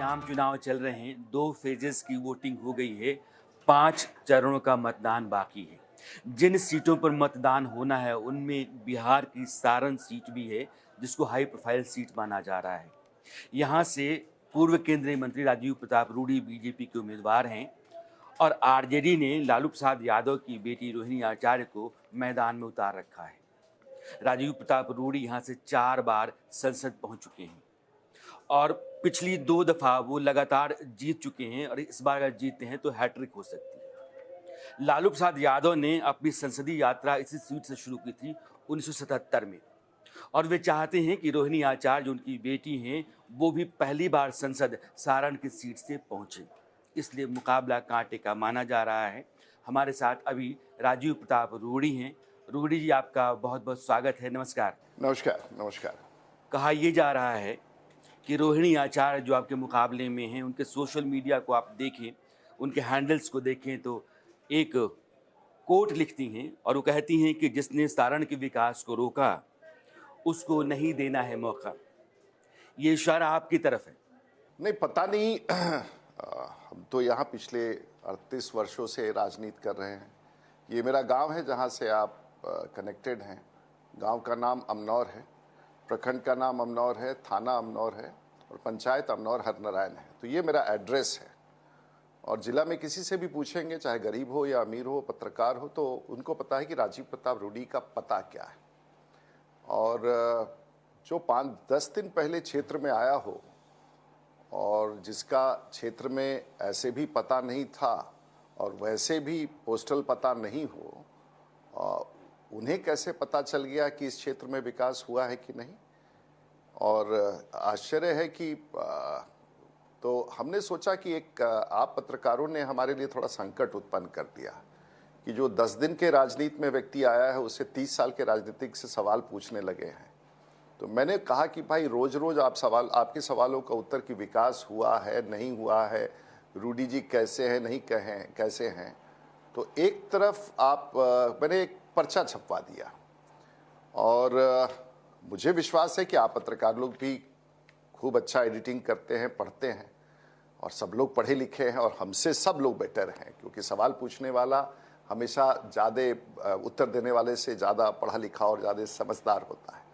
आम चुनाव चल रहे हैं, 2 फेजेस की वोटिंग हो गई है, 5 चरणों का मतदान बाकी है। जिन सीटों पर मतदान होना है, उनमें बिहार की सारण सीट भी है, जिसको हाई प्रोफाइल सीट माना जा रहा है। यहाँ से पूर्व केंद्रीय मंत्री राजीव प्रताप रूडी बीजेपी के उम्मीदवार हैं और आरजेडी ने लालू प्रसाद यादव की बेटी रोहिणी आचार्य को मैदान में उतार रखा है। राजीव प्रताप रूडी यहाँ से 4 बार संसद पहुँच चुके हैं और पिछली 2 दफ़ा वो लगातार जीत चुके हैं और इस बार अगर जीतते हैं तो हैट्रिक हो सकती है। लालू प्रसाद यादव ने अपनी संसदीय यात्रा इसी सीट से शुरू की थी 1977 में और वे चाहते हैं कि रोहिणी आचार्य जो उनकी बेटी हैं, वो भी पहली बार संसद सारण की सीट से पहुंचे। इसलिए मुकाबला कांटे का माना जा रहा है। हमारे साथ अभी राजीव प्रताप रूडी हैं। रूडी जी, आपका बहुत बहुत स्वागत है। नमस्कार। नमस्कार, नमस्कार। कहा यह जा रहा है कि रोहिणी आचार्य जो आपके मुकाबले में हैं, उनके सोशल मीडिया को आप देखें, उनके हैंडल्स को देखें तो एक कोट लिखती हैं और वो कहती हैं कि जिसने सारण के विकास को रोका, उसको नहीं देना है मौका। ये इशारा आपकी तरफ है। नहीं, पता नहीं हम तो यहाँ पिछले 38 वर्षों से राजनीति कर रहे हैं। ये मेरा गांव है जहाँ से आप कनेक्टेड हैं। गांव का नाम अमनौर है, प्रखंड का नाम अमनौर है, थाना अमनौर है और पंचायत अमनौर हरनारायण है। तो ये मेरा एड्रेस है और ज़िला में किसी से भी पूछेंगे, चाहे गरीब हो या अमीर हो, पत्रकार हो, तो उनको पता है कि राजीव प्रताप रूडी का पता क्या है। और जो 5-10 दिन पहले क्षेत्र में आया हो और जिसका क्षेत्र में ऐसे भी पता नहीं था और वैसे भी पोस्टल पता नहीं हो, उन्हें कैसे पता चल गया कि इस क्षेत्र में विकास हुआ है कि नहीं। और आश्चर्य है कि तो हमने सोचा कि एक आप पत्रकारों ने हमारे लिए थोड़ा संकट उत्पन्न कर दिया कि जो 10 दिन के राजनीति में व्यक्ति आया है, उससे 30 साल के राजनीतिक से सवाल पूछने लगे हैं। तो मैंने कहा कि भाई रोज़ रोज़ आपके सवालों का उत्तर कि विकास हुआ है नहीं हुआ है, रूडी जी कैसे हैं नहीं कहें कैसे हैं, तो एक तरफ मैंने एक पर्चा छपवा दिया। और मुझे विश्वास है कि आप पत्रकार लोग भी खूब अच्छा एडिटिंग करते हैं, पढ़ते हैं और सब लोग पढ़े लिखे हैं और हमसे सब लोग बेटर हैं, क्योंकि सवाल पूछने वाला हमेशा ज़्यादा उत्तर देने वाले से ज़्यादा पढ़ा लिखा और ज़्यादा समझदार होता है।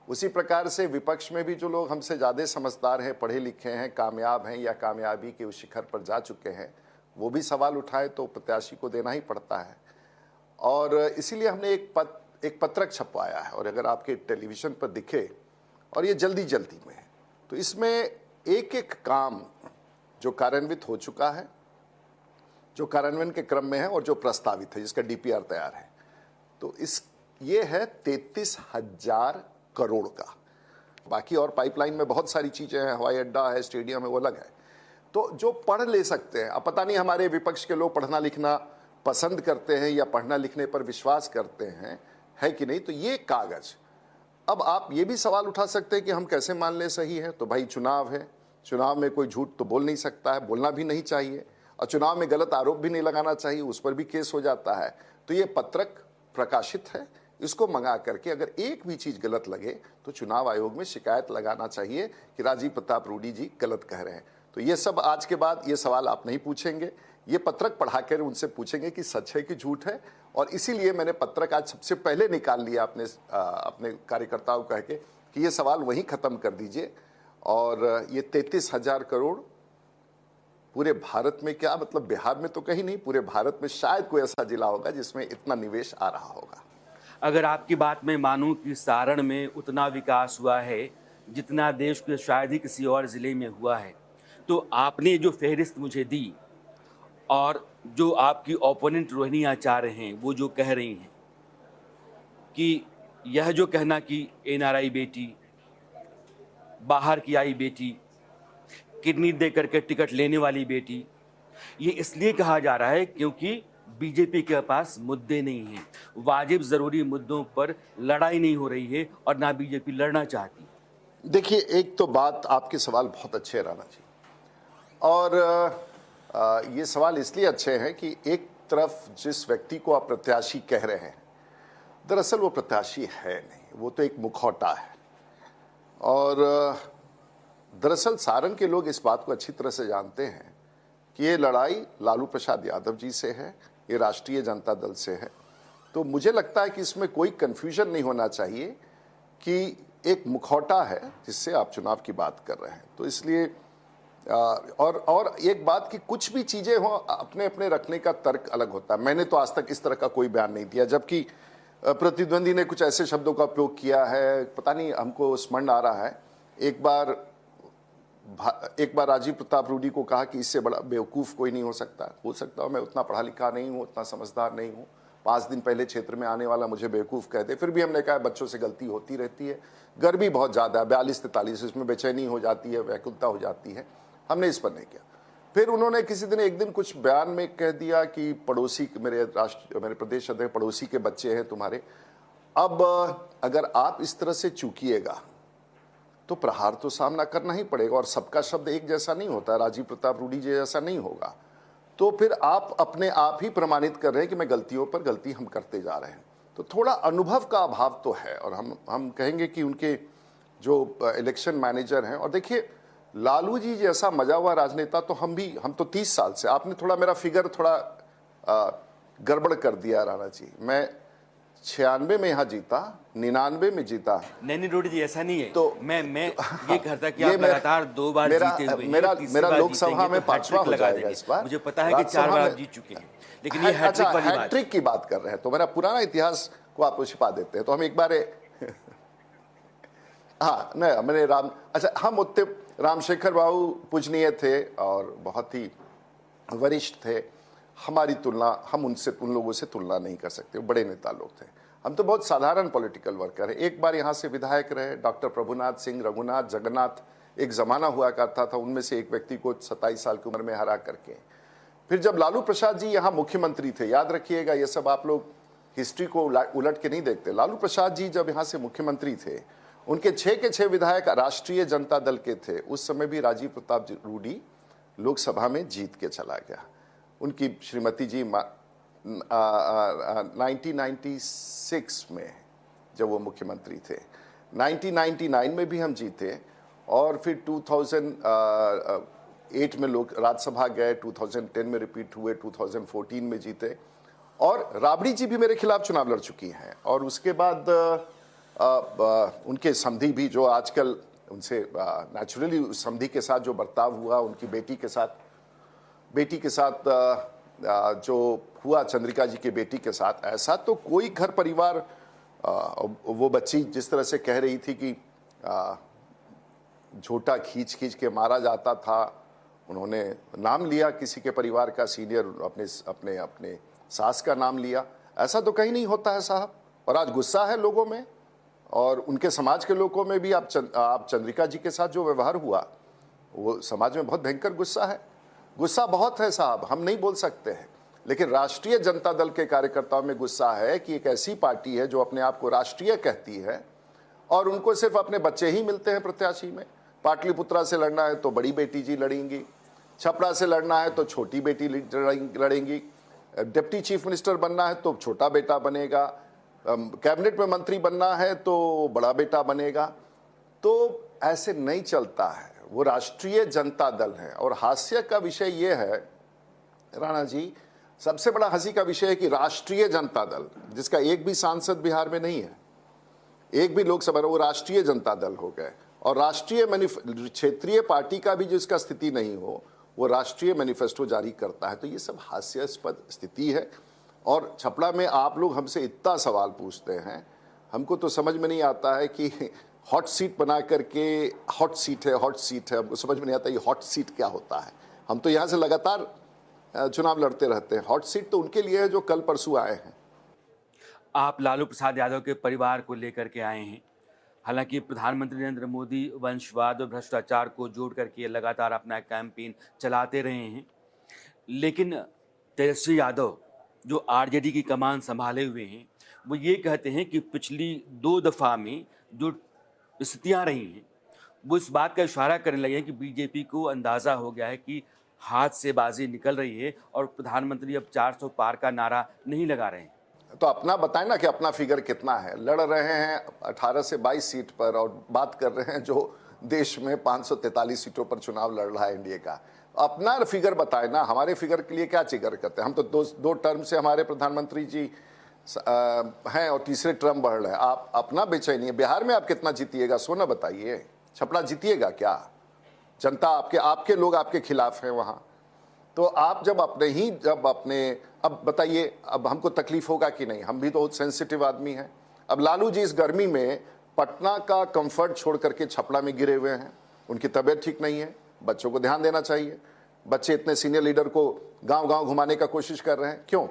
उसी प्रकार से विपक्ष में भी जो लोग हमसे ज़्यादा समझदार हैं, पढ़े लिखे हैं, कामयाब हैं या कामयाबी के उस शिखर पर जा चुके हैं, वो भी सवाल उठाए तो प्रत्याशी को देना ही पड़ता है। और इसीलिए हमने एक पत्रक छपवाया है और अगर आपके टेलीविज़न पर दिखे, और ये जल्दी में है, तो इसमें एक एक काम जो कार्यान्वित हो चुका है, जो कार्यान्वयन के क्रम में है और जो प्रस्तावित है, जिसका डीपीआर तैयार है, तो ये है 33,000 करोड़ का। बाकी और पाइपलाइन में बहुत सारी चीज़ें हैं, हवाई अड्डा है, स्टेडियम है, वो अलग है। तो जो पढ़ ले सकते हैं, अब पता नहीं हमारे विपक्ष के लोग पढ़ना लिखना पसंद करते हैं या पढ़ना लिखने पर विश्वास करते हैं, है कि नहीं। तो ये कागज, अब आप ये भी सवाल उठा सकते हैं कि हम कैसे मान ले सही है। तो भाई चुनाव है, चुनाव में कोई झूठ तो बोल नहीं सकता है, बोलना भी नहीं चाहिए, और चुनाव में गलत आरोप भी नहीं लगाना चाहिए, उस पर भी केस हो जाता है। तो ये पत्रक प्रकाशित है, इसको मंगा करके अगर एक भी चीज़ गलत लगे तो चुनाव आयोग में शिकायत लगाना चाहिए कि राजीव प्रताप रूडी जी गलत कह रहे हैं। तो ये सब आज के बाद ये सवाल आप नहीं पूछेंगे, ये पत्रक पढ़ाकर उनसे पूछेंगे कि सच है कि झूठ है। और इसीलिए मैंने पत्रक आज सबसे पहले निकाल लिया अपने कार्यकर्ताओं कह के कि ये सवाल वहीं ख़त्म कर दीजिए। और ये 33,000 करोड़ पूरे भारत में, क्या मतलब बिहार में तो कहीं नहीं, पूरे भारत में शायद कोई ऐसा जिला होगा जिसमें इतना निवेश आ रहा होगा। अगर आपकी बात मैं मानूं कि सारण में उतना विकास हुआ है जितना देश के शायद ही किसी और ज़िले में हुआ है, तो आपने जो फहरिस्त मुझे दी और जो आपकी ओपोनेंट रोहिणी आचार्य हैं, वो जो कह रही हैं कि यह जो कहना कि एनआरआई बेटी, बाहर की आई बेटी, किडनी दे करके टिकट लेने वाली बेटी, ये इसलिए कहा जा रहा है क्योंकि बीजेपी के पास मुद्दे नहीं हैं। वाजिब ज़रूरी मुद्दों पर लड़ाई नहीं हो रही है और ना बीजेपी लड़ना चाहती। देखिए, एक तो बात, आपके सवाल बहुत अच्छे हैं राणा जी, और ये सवाल इसलिए अच्छे हैं कि एक तरफ जिस व्यक्ति को आप प्रत्याशी कह रहे हैं, दरअसल वो प्रत्याशी है नहीं, वो तो एक मुखौटा है। और दरअसल सारण के लोग इस बात को अच्छी तरह से जानते हैं कि ये लड़ाई लालू प्रसाद यादव जी से है, ये राष्ट्रीय जनता दल से है। तो मुझे लगता है कि इसमें कोई कंफ्यूजन नहीं होना चाहिए कि एक मुखौटा है जिससे आप चुनाव की बात कर रहे हैं। तो इसलिए और एक बात कि कुछ भी चीजें हो अपने अपने रखने का तर्क अलग होता है। मैंने तो आज तक इस तरह का कोई बयान नहीं दिया, जबकि प्रतिद्वंदी ने कुछ ऐसे शब्दों का उपयोग किया है, पता नहीं हमको स्मरण आ रहा है। एक बार राजीव प्रताप रूडी को कहा कि इससे बड़ा बेवकूफ़ कोई नहीं हो सकता मैं उतना पढ़ा लिखा नहीं हूँ, उतना समझदार नहीं हूँ, 5 दिन पहले क्षेत्र में आने वाला मुझे बेवकूफ़ कहते। फिर भी हमने कहा बच्चों से गलती होती रहती है, गर्मी बहुत ज़्यादा है, 42-43, इसमें बेचैनी हो जाती है, व्याकुलता हो जाती है, हमने इस पर नहीं किया। फिर उन्होंने किसी दिन एक दिन कुछ बयान में कह दिया कि पड़ोसी मेरे प्रदेश अध्यक्ष पड़ोसी के बच्चे हैं तुम्हारे। अब अगर आप इस तरह से चूकिएगा तो प्रहार तो सामना करना ही पड़ेगा, और सबका शब्द एक जैसा नहीं होता, राजीव प्रताप रूडी जी जैसा नहीं होगा। तो फिर आप अपने आप ही प्रमाणित कर रहे हैं कि मैं गलतियों पर गलती हम करते जा रहे हैं। तो थोड़ा अनुभव का अभाव तो है, और हम कहेंगे कि उनके जो इलेक्शन मैनेजर हैं, और देखिए लालू जी जैसा मजा हुआ राजनेता तो हम तो 30 साल से, आपने थोड़ा मेरा फिगर थोड़ा गड़बड़ कर दिया राणा जी। मैं 96 में यहाँ जीता, 99 में जीता। नहीं रोडी जी, ऐसा नहीं है। तो मैं ये कहता कि आप लगातार 2 बार जीते हुए हैं, मेरा लोकसभा में 5वां हो जाएगा इस बार। मुझे पता है कि 4 बार आप जीत चुके हैं, लेकिन ये हैट्रिक की बात कर रहे हैं, तो मेरा पुराना इतिहास को आप छिपा देते हैं। तो हम एक बार हाँ नहीं, मैंने हम उतने रामशेखर बाबू पूजनीय थे और बहुत ही वरिष्ठ थे, हमारी तुलना हम उन लोगों से तुलना नहीं कर सकते, बड़े नेता लोग थे। हम तो बहुत साधारण पॉलिटिकल वर्कर है। एक बार यहाँ से विधायक रहे डॉक्टर प्रभुनाथ सिंह, रघुनाथ, जगन्नाथ, एक ज़माना हुआ करता था, उनमें से एक व्यक्ति को 27 साल की उम्र में हरा करके। फिर जब लालू प्रसाद जी यहाँ मुख्यमंत्री थे, याद रखिएगा ये सब आप लोग हिस्ट्री को उलट के नहीं देखते। लालू प्रसाद जी जब यहाँ से मुख्यमंत्री थे, उनके 6 के 6 विधायक राष्ट्रीय जनता दल के थे। उस समय भी राजीव प्रताप रूडी लोकसभा में जीत के चला गया। उनकी श्रीमती जी 1996 में जब वो मुख्यमंत्री थे, 1999 में भी हम जीते, और फिर 2008 में लोग राज्यसभा गए, 2010 में रिपीट हुए, 2014 में जीते, और राबड़ी जी भी मेरे खिलाफ चुनाव लड़ चुकी हैं। और उसके बाद उनके समधी भी, जो आजकल उनसे नेचुरली उस समधी के साथ जो बर्ताव हुआ, उनकी बेटी के साथ जो हुआ, चंद्रिका जी की बेटी के साथ, ऐसा तो कोई घर परिवार, वो बच्ची जिस तरह से कह रही थी कि झोटा खींच खींच के मारा जाता था, उन्होंने नाम लिया किसी के परिवार का, सीनियर अपने अपने सास का नाम लिया, ऐसा तो कहीं नहीं होता है साहब। और आज गुस्सा है लोगों में, और उनके समाज के लोगों में भी। आप चंद्रिका जी के साथ जो व्यवहार हुआ, वो समाज में बहुत भयंकर गुस्सा है, गुस्सा बहुत है साहब, हम नहीं बोल सकते हैं। लेकिन राष्ट्रीय जनता दल के कार्यकर्ताओं में गुस्सा है कि एक ऐसी पार्टी है जो अपने आप को राष्ट्रीय कहती है, और उनको सिर्फ अपने बच्चे ही मिलते हैं प्रत्याशी में। पाटलिपुत्रा से लड़ना है तो बड़ी बेटी जी लड़ेंगी, छपरा से लड़ना है तो छोटी बेटी लड़ेंगी, डिप्टी चीफ मिनिस्टर बनना है तो छोटा बेटा बनेगा, कैबिनेट में मंत्री बनना है तो बड़ा बेटा बनेगा। तो ऐसे नहीं चलता है, वो राष्ट्रीय जनता दल है। और हास्य का विषय ये है राणा जी, सबसे बड़ा हंसी का विषय है कि राष्ट्रीय जनता दल, जिसका एक भी सांसद बिहार में नहीं है, एक भी लोकसभा, वो राष्ट्रीय जनता दल हो गए। और राष्ट्रीय क्षेत्रीय पार्टी का भी जिसका स्थिति नहीं हो, वो राष्ट्रीय मैनिफेस्टो जारी करता है। तो ये सब हास्यास्पद स्थिति है। और छपड़ा में आप लोग हमसे इतना सवाल पूछते हैं, हमको तो समझ में नहीं आता है कि हॉट सीट बना करके, हॉट सीट है, हमको समझ में नहीं आता ये हॉट सीट क्या होता है। हम तो यहाँ से लगातार चुनाव लड़ते रहते हैं, हॉट सीट तो उनके लिए है जो कल परसों आए हैं। आप लालू प्रसाद यादव के परिवार को लेकर के आए हैं। हालांकि प्रधानमंत्री नरेंद्र मोदी वंशवाद और भ्रष्टाचार को जोड़ करके लगातार अपना कैंपेन चलाते रहे हैं, लेकिन तेजस्वी यादव जो आरजेडी की कमान संभाले हुए हैं, वो ये कहते हैं कि पिछली 2 दफ़ा में जो स्थितियाँ रही हैं, वो इस बात का इशारा करने लगे हैं कि बीजेपी को अंदाज़ा हो गया है कि हाथ से बाजी निकल रही है और प्रधानमंत्री अब 400 पार का नारा नहीं लगा रहे हैं। तो अपना बताएं ना कि अपना फिगर कितना है। लड़ रहे हैं 18 से 22 सीट पर, और बात कर रहे हैं जो देश में 543 सीटों पर चुनाव लड़ रहा है एनडीए का। अपना फिगर बताए ना, हमारे फिगर के लिए क्या जिक्र करते हैं? हम तो दो टर्म से हमारे प्रधानमंत्री जी हैं और तीसरे टर्म बढ़ रहे हैं। आप अपना बेचैनी है। बिहार में आप कितना जीतिएगा सोना बताइए, छपरा जीतिएगा क्या? जनता आपके लोग आपके खिलाफ हैं वहां। तो आप जब अपने अब बताइए, अब हमको तकलीफ होगा कि नहीं? हम भी तो बहुत सेंसिटिव आदमी हैं। अब लालू जी इस गर्मी में पटना का कंफर्ट छोड़ करके छपरा में गिरे हुए हैं, उनकी तबीयत ठीक नहीं है। बच्चों को ध्यान देना चाहिए। बच्चे इतने सीनियर लीडर को गांव गांव घुमाने का कोशिश कर रहे हैं, क्यों?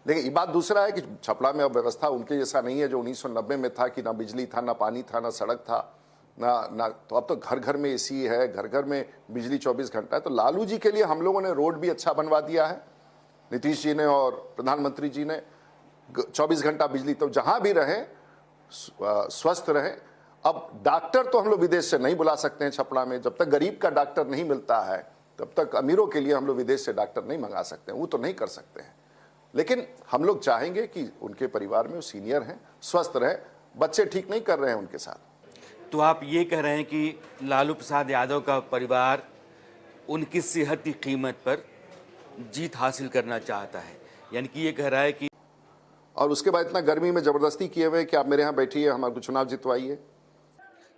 लेकिन ये बात दूसरा है कि छपरा में अब व्यवस्था उनके जैसा नहीं है जो 1990 में था, कि ना बिजली था, ना पानी था, ना सड़क था, ना तो अब तो घर घर में एसी है, घर घर में बिजली 24 घंटा है। तो लालू जी के लिए हम लोगों ने रोड भी अच्छा बनवा दिया है, नीतीश जी ने और प्रधानमंत्री जी ने। 24 घंटा बिजली, तो जहां भी रहे स्वस्थ रहे। अब डॉक्टर तो हम लोग विदेश से नहीं बुला सकते हैं छपरा में। जब तक गरीब का डॉक्टर नहीं मिलता है तब तक अमीरों के लिए हम लोग विदेश से डॉक्टर नहीं मंगा सकते हैं, वो तो नहीं कर सकते हैं। लेकिन हम लोग चाहेंगे कि उनके परिवार में वो सीनियर हैं, स्वस्थ रहे। बच्चे ठीक नहीं कर रहे हैं उनके साथ। तो आप ये कह रहे हैं कि लालू प्रसाद यादव का परिवार उनकी सेहत की कीमत पर जीत हासिल करना चाहता है, यानी कि ये कह रहा है कि, और उसके बाद इतना गर्मी में जबरदस्ती किए हुए कि आप मेरे यहाँ बैठिए, हमारे चुनाव जितवाइए।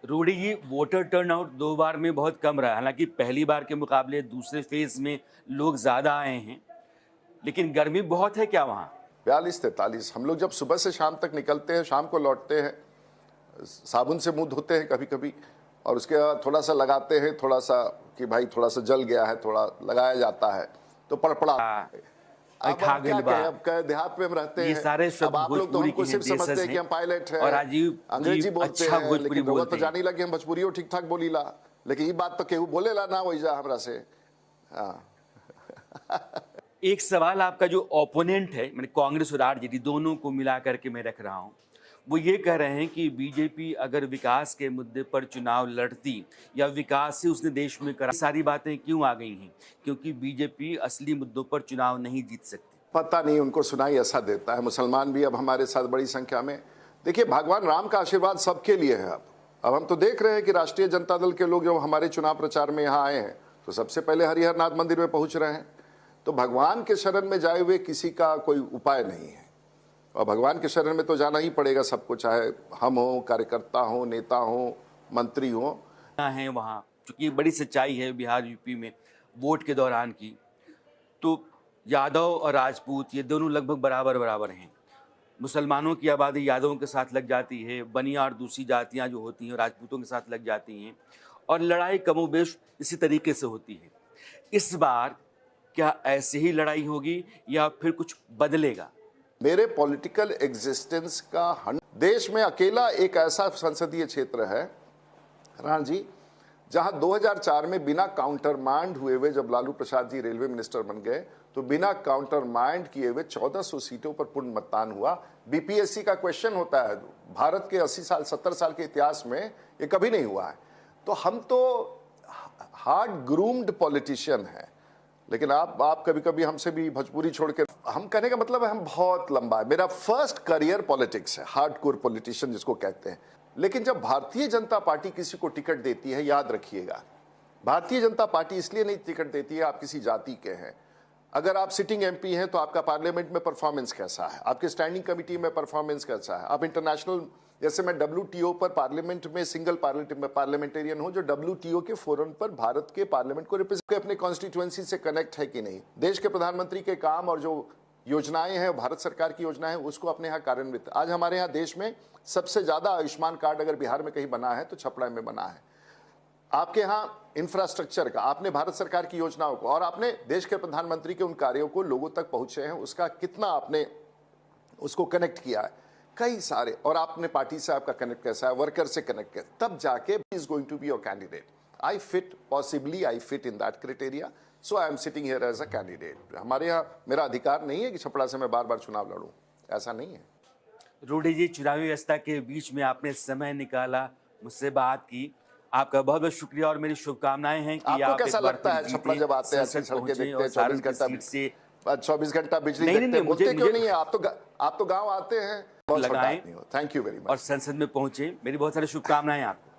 रूडी जी, वोटर टर्नआउट 2 बार में बहुत कम रहा। हालांकि पहली बार के मुकाबले दूसरे फेज में लोग ज़्यादा आए हैं, लेकिन गर्मी बहुत है क्या वहाँ? 42-43। हम लोग जब सुबह से शाम तक निकलते हैं, शाम को लौटते हैं, साबुन से मुंह धोते हैं कभी कभी, और उसके बाद थोड़ा सा लगाते हैं, थोड़ा सा कि भाई थोड़ा सा जल गया है, थोड़ा लगाया जाता है तो पड़पड़ा। अब खा क्या गइल बा। कहें, अब देहात में हम रहते ये हैं। सारे शब्द अब आप लोग तो भोजपुरी हमको के सिर्फ हैं, समझते देशज हैं कि हैं। हम पायलट हैं, और राजीव अंग्रेजी जी बोलते अच्छा हैं, भोजपुरी लेकिन रउआ बोलते तो हैं। जानी लगे हम भोजपुरियो ठीक ठाक बोलीला। लेकिन ये बात तो केहू बोलेला ना वैसा हमरा से। हाँ। एक सवाल आपका जो ओपोनेंट है, मैंने कांग्रेस और आरजेडी दोनों को मिला करके मैं रख रहा हूँ, वो ये कह रहे हैं कि बीजेपी अगर विकास के मुद्दे पर चुनाव लड़ती या विकास से उसने देश में करा, सारी बातें क्यों आ गई हैं? क्योंकि बीजेपी असली मुद्दों पर चुनाव नहीं जीत सकती। पता नहीं उनको सुनाई ऐसा देता है। मुसलमान भी अब हमारे साथ बड़ी संख्या में। देखिए, भगवान राम का आशीर्वाद सबके लिए है। अब हम तो देख रहे हैं कि राष्ट्रीय जनता दल के लोग जो हमारे चुनाव प्रचार में यहाँ आए हैं तो सबसे पहले हरिहर नाथ मंदिर में पहुंच रहे हैं। तो भगवान के शरण में जाए हुए किसी का कोई उपाय नहीं है, और भगवान के शरण में तो जाना ही पड़ेगा सबको, चाहे हम हो, कार्यकर्ता हो, नेता हो, मंत्री हो। है वहाँ, चूंकि बड़ी सच्चाई है बिहार यूपी में वोट के दौरान की, तो यादव और राजपूत ये दोनों लगभग बराबर बराबर हैं। मुसलमानों की आबादी यादवों के साथ लग जाती है, बनिया और दूसरी जातियां जो होती हैं राजपूतों के साथ लग जाती हैं, और लड़ाई कमोबेश इसी तरीके से होती है। इस बार क्या ऐसे ही लड़ाई होगी या फिर कुछ बदलेगा? मेरे पॉलिटिकल एग्जिस्टेंस का देश में अकेला एक ऐसा संसदीय क्षेत्र है राण जी, जहां 2004 में बिना काउंटर माइंड हुए हुए, जब लालू प्रसाद जी रेलवे मिनिस्टर बन गए तो बिना काउंटर माइंड किए हुए 1400 सीटों पर पूर्ण मतदान हुआ। बीपीएससी का क्वेश्चन होता है, भारत के 80 साल 70 साल के इतिहास में ये कभी नहीं हुआ है। तो हम तो हार्ड ग्रूम्ड पॉलिटिशियन हैं। लेकिन आप कभी कभी हमसे भी भोजपुरी छोड़ के, हम कहने का मतलब है हम बहुत लंबा है। मेरा फर्स्ट करियर पॉलिटिक्स है, हार्डकोर पॉलिटिशियन जिसको कहते हैं। लेकिन जब भारतीय जनता पार्टी किसी को टिकट देती है, याद रखिएगा, भारतीय जनता पार्टी इसलिए नहीं टिकट देती है आप किसी जाति के हैं। अगर आप सिटिंग एमपी हैं तो आपका पार्लियामेंट में परफॉर्मेंस कैसा है, आपके स्टैंडिंग कमेटी में परफॉर्मेंस कैसा है, आप इंटरनेशनल, जैसे मैं WTO पर पार्लियामेंट में सिंगल पार्लियामेंटेरियन हूं जो WTO के फोरम पर भारत के पार्लियामेंट को रिप्रेजेंट, अपने कॉन्स्टिट्यूएंसी से कनेक्ट है कि नहीं, देश के प्रधानमंत्री के काम और जो योजनाएं हैं, भारत सरकार की योजनाएं, उसको अपने यहाँ कार्यान्वित। आज हमारे यहाँ देश में सबसे ज्यादा आयुष्मान कार्ड अगर बिहार में कहीं बना है तो छपरा में बना है। आपके यहाँ इंफ्रास्ट्रक्चर का, आपने भारत सरकार की योजनाओं को और आपने देश के प्रधानमंत्री के उन कार्यों को लोगों तक पहुंचे हैं, उसका कितना आपने उसको कनेक्ट किया है, कई सारे। और आपने पार्टी से आपका कनेक्ट कैसा है, वर्कर से कनेक्ट कैसा, तब जाके is going to be your candidate. I fit, possibly I fit in that criteria, so I am sitting here as a candidate. हमारे यहाँ मेरा अधिकार नहीं है कि छपरा से मैं बार बार चुनाव लड़ूं, ऐसा नहीं है। रूडी जी, चुनावी व्यवस्था के बीच में आपने समय निकाला, मुझसे बात की, आपका बहुत बहुत शुक्रिया और मेरी शुभकामनाएं हैं कि आपको आप कैसा एक बार लगता है फिर छपरा जीतें, जब आते हैं, संसद अच्छी सड़कें पहुंचे देखते और हैं, सारण 24 की घंटा सीट से 24 घंटा बिजली नहीं, देखते हैं, बोलते मुझे क्यों नहीं है? आप तो गांव आते हैं, बहुत छोटा लगाएं आदमी हो। Thank you very much. और संसद में पहुंचे। मेरी बहुत सारी शुभकामनाएं आपको।